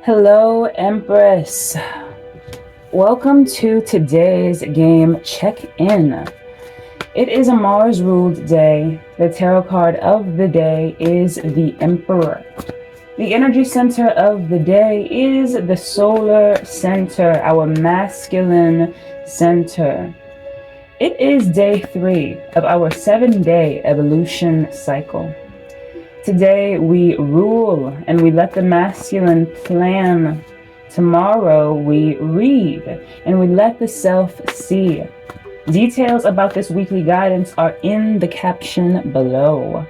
Hello, Empress. Welcome to today's game check-in. It is a Mars-ruled day. The tarot card of the day is the Emperor. The energy center of the day is the solar center, our masculine center. It is day 3 of our 7-day evolution cycle. Today we rule and we let the masculine plan. Tomorrow we read and we let the self see. Details about this weekly guidance are in the caption below.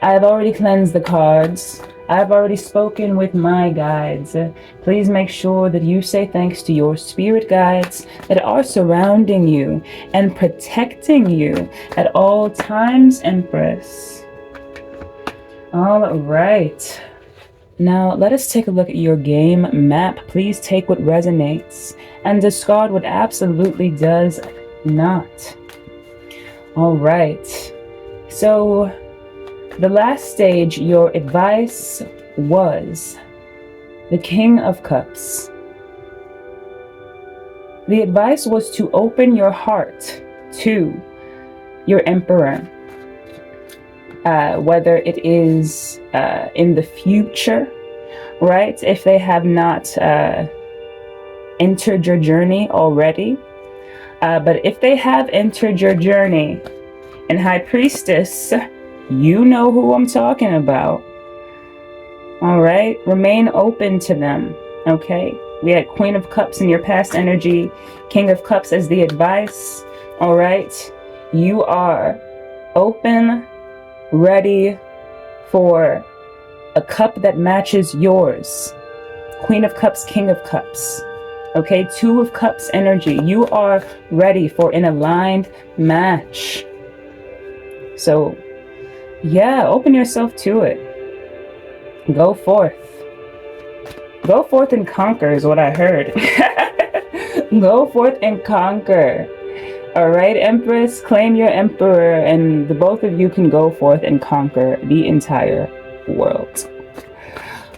I have already cleansed the cards. I have already spoken with my guides. Please make sure that you say thanks to your spirit guides that are surrounding you and protecting you at all times, Empress. All right. Now let us take a look at your game map. Please take what resonates and discard what absolutely does not. All right. So the last stage, your advice was the King of Cups. The advice was to open your heart to your Emperor. Whether it is in the future, right? If they have not entered your journey already. But if they have entered your journey, and High Priestess, you know who I'm talking about. All right? Remain open to them, okay? We had Queen of Cups in your past energy, King of Cups as the advice, all right? You are open, ready for a cup that matches yours. Queen of Cups, King of Cups. Okay, Two of Cups energy. You are ready for an aligned match. So, yeah, open yourself to it. Go forth. Go forth and conquer is what I heard. Go forth and conquer. All right, Empress, claim your Emperor, and the both of you can go forth and conquer the entire world.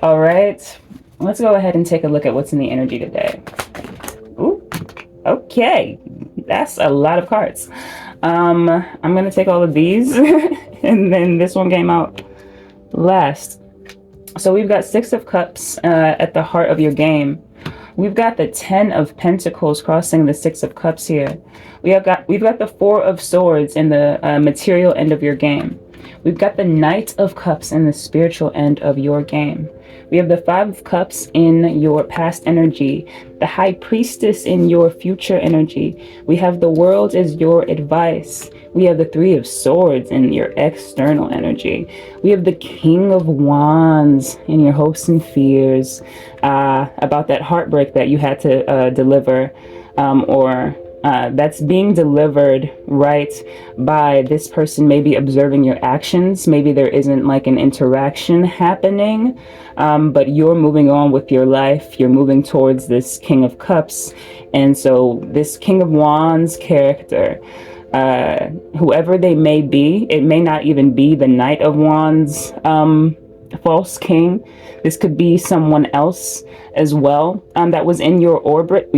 All right, let's go ahead and take a look at what's in the energy today. Ooh, okay, that's a lot of cards. I'm gonna take all of these, and then this one came out last. So we've got Six of Cups at the heart of your game. We've got the 10 of Pentacles crossing the 6 of Cups here. We've got the 4 of Swords in the material end of your game. We've got the Knight of Cups in the spiritual end of your game. We have the 5 of Cups in your past energy, the High Priestess in your future energy. We have the World as your advice. We have the 3 of Swords in your external energy. We have the King of Wands in your hopes and fears, about that heartbreak that you had to deliver, or that's being delivered, right, by this person maybe observing your actions. Maybe there isn't like an interaction happening, but you're moving on with your life. You're moving towards this King of Cups. And so this King of Wands character, whoever they may be, it may not even be the Knight of Wands false king. This could be someone else as well, that was in your orbit.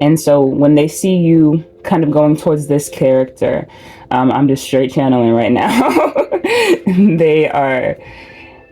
And so when they see you kind of going towards this character, I'm just straight channeling right now.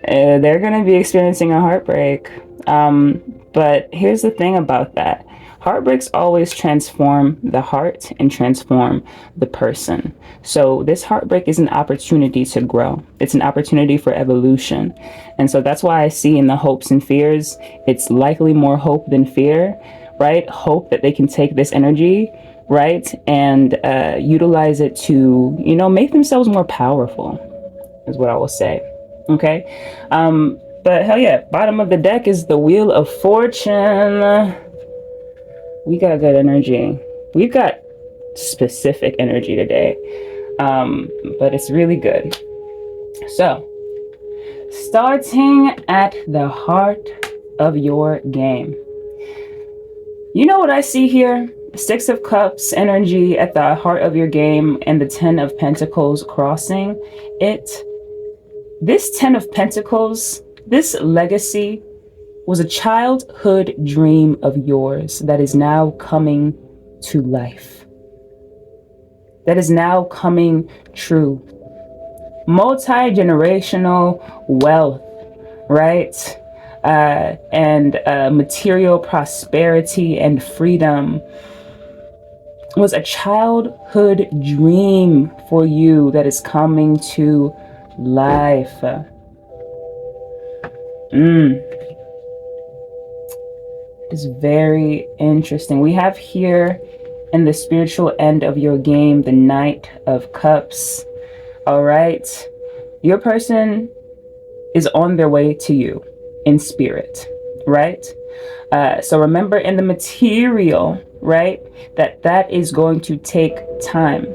They're going to be experiencing a heartbreak. But here's the thing about that. Heartbreaks always transform the heart and transform the person. So this heartbreak is an opportunity to grow. It's an opportunity for evolution. And so that's why I see in the hopes and fears, it's likely more hope than fear, right? Hope that they can take this energy, right, and utilize it to, make themselves more powerful, is what I will say. Okay? But hell yeah, bottom of the deck is the Wheel of Fortune. We got good energy. We've got specific energy today, but it's really good. So, starting at the heart of your game. You know what I see here? 6 of Cups energy at the heart of your game and the 10 of Pentacles crossing it. This 10 of Pentacles, this legacy, was a childhood dream of yours that is now coming to life, that is now coming true. Multi-generational wealth, right? And material prosperity and freedom was a childhood dream for you that is coming to life. It's very interesting. We have here in the spiritual end of your game, the Knight of Cups. All right. Your person is on their way to you in spirit, right? So remember in the material, right, that is going to take time.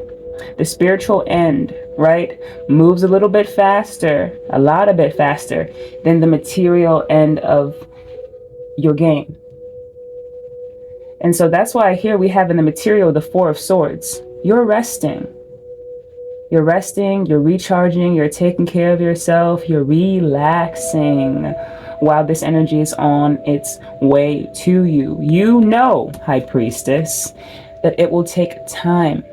The spiritual end, right, moves a little bit faster, a lot a bit faster than the material end of your game. And so that's why here we have in the material the Four of Swords. You're resting. You're resting, you're recharging, you're taking care of yourself, you're relaxing while this energy is on its way to you. You know, High Priestess, that it will take time.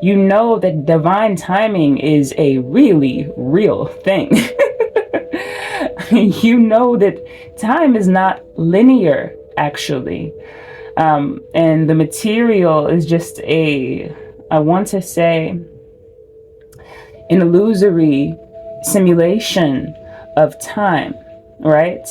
You know that divine timing is a really real thing. You know that time is not linear, actually. And the material is just I want to say, an illusory simulation of time, right?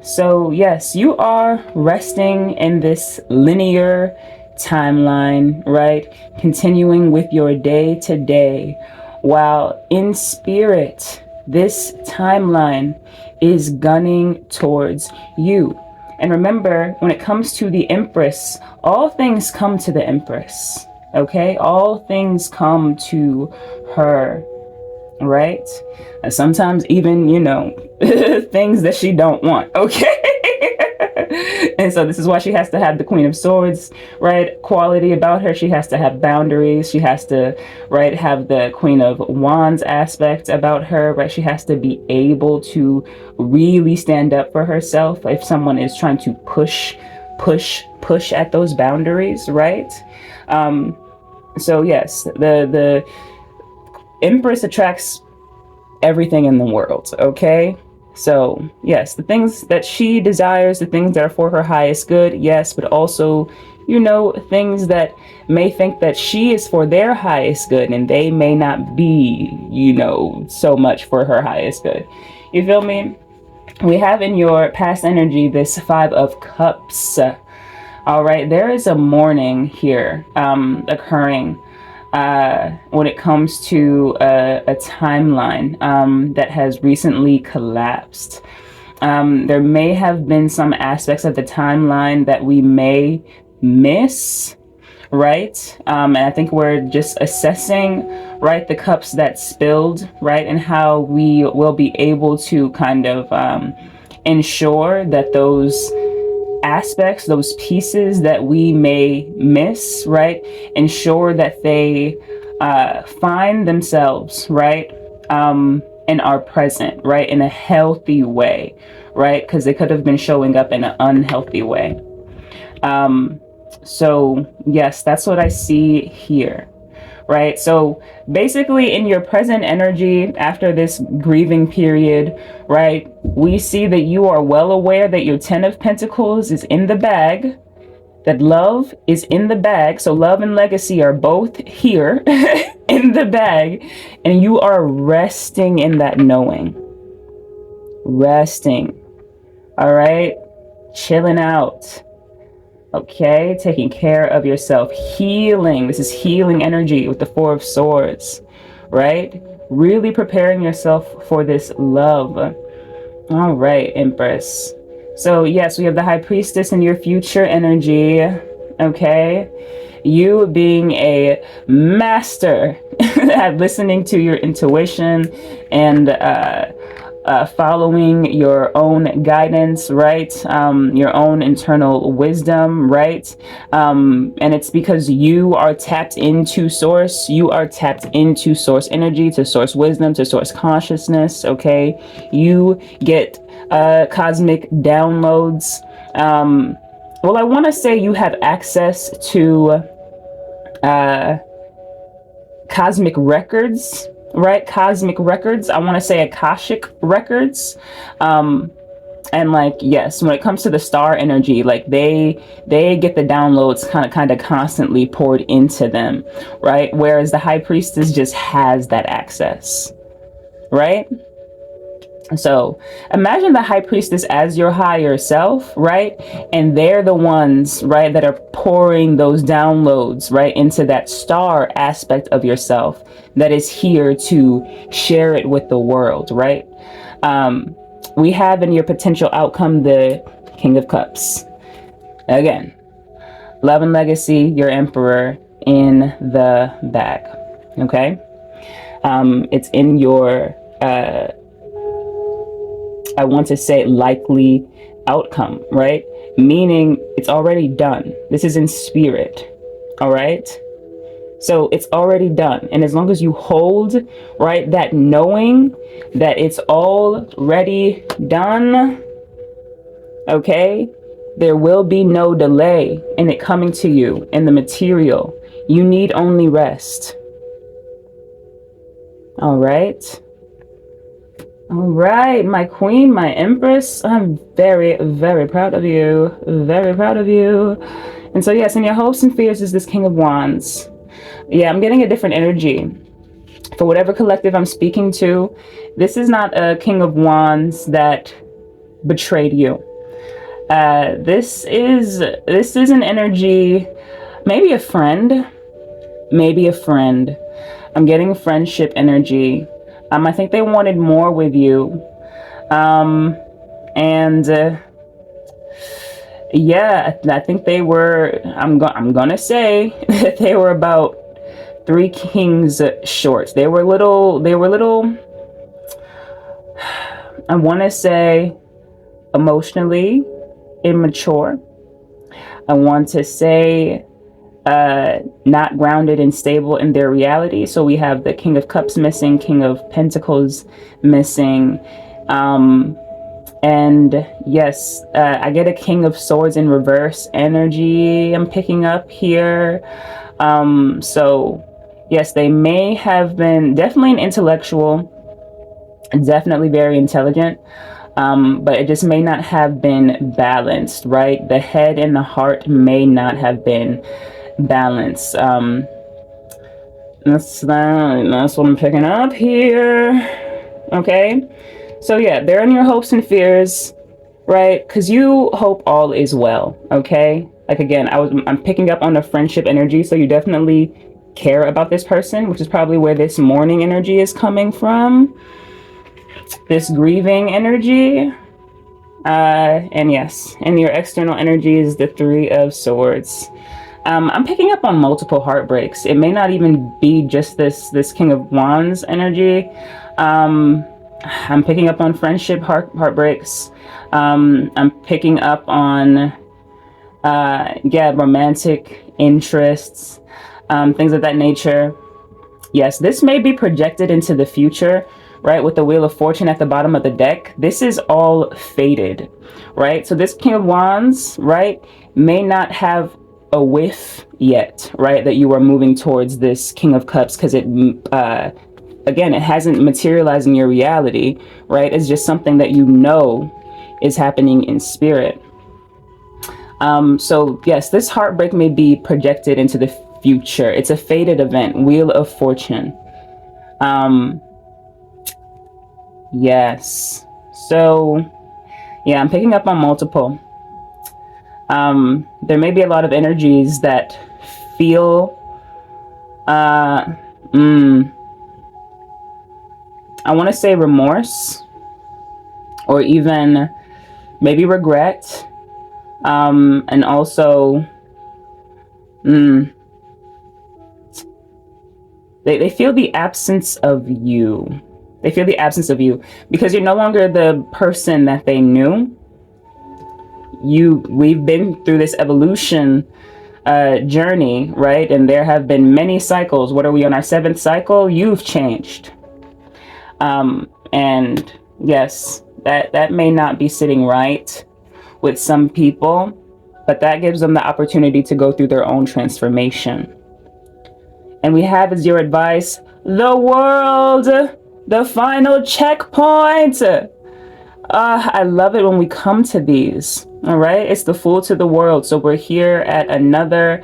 So yes, you are resting in this linear timeline, right? Continuing with your day to day, while in spirit, this timeline is gunning towards you. And remember, when it comes to the Empress, all things come to the Empress, okay? All things come to her, right? Sometimes even, things that she don't want, okay? And so this is why she has to have the Queen of Swords, right, quality about her. She has to have boundaries. She has to, right, have the Queen of Wands aspect about her, right? She has to be able to really stand up for herself if someone is trying to push at those boundaries, right? So yes, the Empress attracts everything in the world, okay? So yes, the things that she desires, the things that are for her highest good, yes, but also, things that may think that she is for their highest good and they may not be, so much for her highest good. You feel me? We have in your past energy this Five of Cups. All right, there is a mourning here occurring when it comes to a timeline that has recently collapsed. There may have been some aspects of the timeline that we may miss, right? And I think we're just assessing, right, the cups that spilled, right, and how we will be able to kind of ensure that those aspects, those pieces that we may miss, right, ensure that they find themselves, right, and are present, right, in a healthy way, right, because they could have been showing up in an unhealthy way. So yes, that's what I see here, right? So basically in your present energy after this grieving period, right, we see that you are well aware that your 10 of Pentacles is in the bag, that love is in the bag. So love and legacy are both here in the bag, and you are resting in that knowing. Resting. All right? Chilling out. Okay? Taking care of yourself. Healing. This is healing energy with the Four of Swords. Right? Really preparing yourself for this love. All right, Empress. So yes, we have the High Priestess in your future energy. Okay? You being a master at listening to your intuition and following your own guidance, right? Your own internal wisdom, right? And it's because you are tapped into source. You are tapped into source energy, to source wisdom, to source consciousness, okay? You get cosmic downloads. Well, I want to say you have access to cosmic records, right? Cosmic records. I want to say Akashic records. And like, yes, when it comes to the star energy, like they get the downloads kind of constantly poured into them, right? Whereas the high priestess just has that access, right? So imagine the high priestess as your higher self, right? And they're the ones, right, that are pouring those downloads, right, into that star aspect of yourself that is here to share it with the world, right? We have in your potential outcome the King of Cups. Again, love and legacy, your emperor in the bag, okay? It's in your I want to say likely outcome, right? Meaning it's already done. This is in spirit, all right? So it's already done. And as long as you hold, right, that knowing that it's already done, okay, there will be no delay in it coming to you in the material. You need only rest. All right. All right, my queen, my empress, I'm very, very proud of you. Very proud of you. And so, yes, in your hopes and fears is this King of Wands. Yeah, I'm getting a different energy. For whatever collective I'm speaking to, this is not a King of Wands that betrayed you. This is an energy, maybe a friend, maybe a friend. I'm getting friendship energy. I think they wanted more with you. Yeah, I think they were, I'm gonna say that they were about 3 kings short. They were little, I want to say emotionally immature. I want to say not grounded and stable in their reality. So we have the King of Cups missing, King of Pentacles missing, and yes, I get a King of Swords in reverse energy I'm picking up here. So yes, they may have been definitely an intellectual, definitely very intelligent, but it just may not have been balanced, right? The head and the heart may not have been balance. That's what I'm picking up here. Okay, so yeah, they're in your hopes and fears, right? Because you hope all is well. Okay, like again, I'm picking up on the friendship energy, so you definitely care about this person, which is probably where this mourning energy is coming from, this grieving energy. And yes, and your external energy is the 3 of Swords. I'm picking up on multiple heartbreaks. It may not even be just this King of Wands energy. I'm picking up on friendship heartbreaks. I'm picking up on romantic interests, things of that nature. Yes, this may be projected into the future, right? With the Wheel of Fortune at the bottom of the deck. This is all fated, right? So this King of Wands, right, may not have a whiff yet, right, that you are moving towards this King of Cups, because it again, it hasn't materialized in your reality, right? It's just something that you know is happening in spirit. So yes, this heartbreak may be projected into the future. It's a fated event, Wheel of Fortune. Yes, so yeah, I'm picking up on multiple. There may be a lot of energies that feel, I want to say remorse, or even maybe regret, and also, they feel the absence of you. They feel the absence of you because you're no longer the person that they knew. We've been through this evolution journey, right? And there have been many cycles. What are we on our 7th cycle? You've changed. And yes, that may not be sitting right with some people, but that gives them the opportunity to go through their own transformation. And we have as your advice, the world, the final checkpoint. I love it when we come to these. All right, it's the Fool to the world. So we're here at another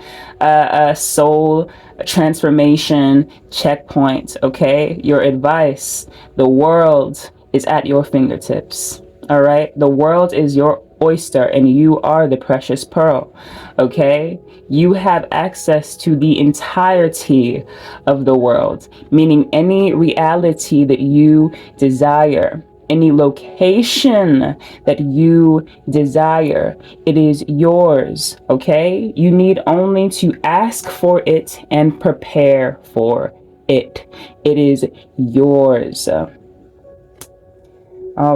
soul transformation checkpoint. Okay, your advice. The world is at your fingertips. All right, the world is your oyster, and you are the precious pearl. Okay, you have access to the entirety of the world, meaning any reality that you desire. Any location that you desire, it is yours, okay? You need only to ask for it and prepare for it. It is yours. All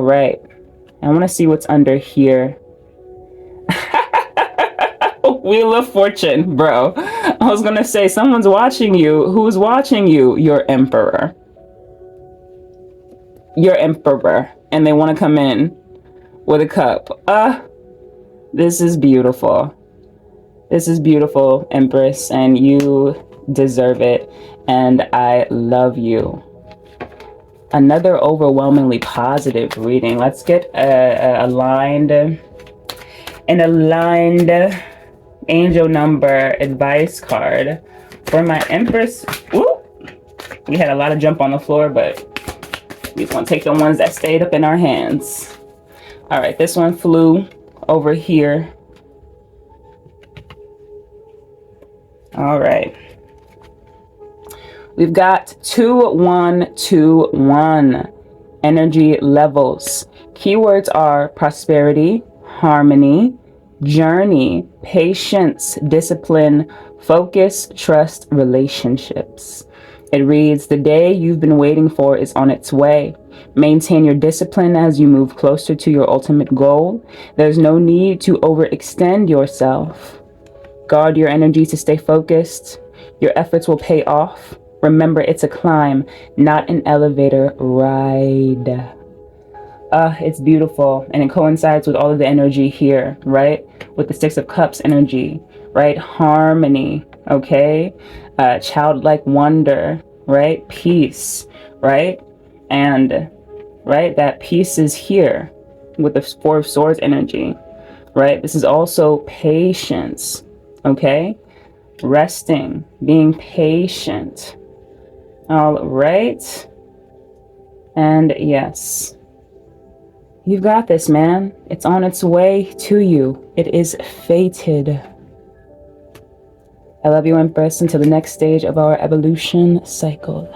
right. I want to see what's under here. Wheel of Fortune, bro. I was going to say, someone's watching you. Who's watching you? Your emperor. Your emperor, and they want to come in with a cup. This is beautiful. This is beautiful, Empress, and you deserve it, and I love you. Another overwhelmingly positive reading. Let's get an aligned angel number advice card for my Empress. Woo! We had a lot of jump on the floor, but we just want to take the ones that stayed up in our hands. All right, this one flew over here. All right. We've got 2121 energy levels. Keywords are prosperity, harmony, journey, patience, discipline, focus, trust, relationships. It reads, the day you've been waiting for is on its way. Maintain your discipline as you move closer to your ultimate goal. There's no need to overextend yourself. Guard your energy to stay focused. Your efforts will pay off. Remember, it's a climb, not an elevator ride. It's beautiful, and it coincides with all of the energy here, right? With the 6 of Cups energy, right? Harmony, okay? Childlike wonder, right? Peace, right? And, right, that peace is here with the 4 of Swords energy, right? This is also patience, okay? Resting, being patient. All right. And yes, you've got this, man. It's on its way to you. It is fated. I love you, Empress, until the next stage of our evolution cycle.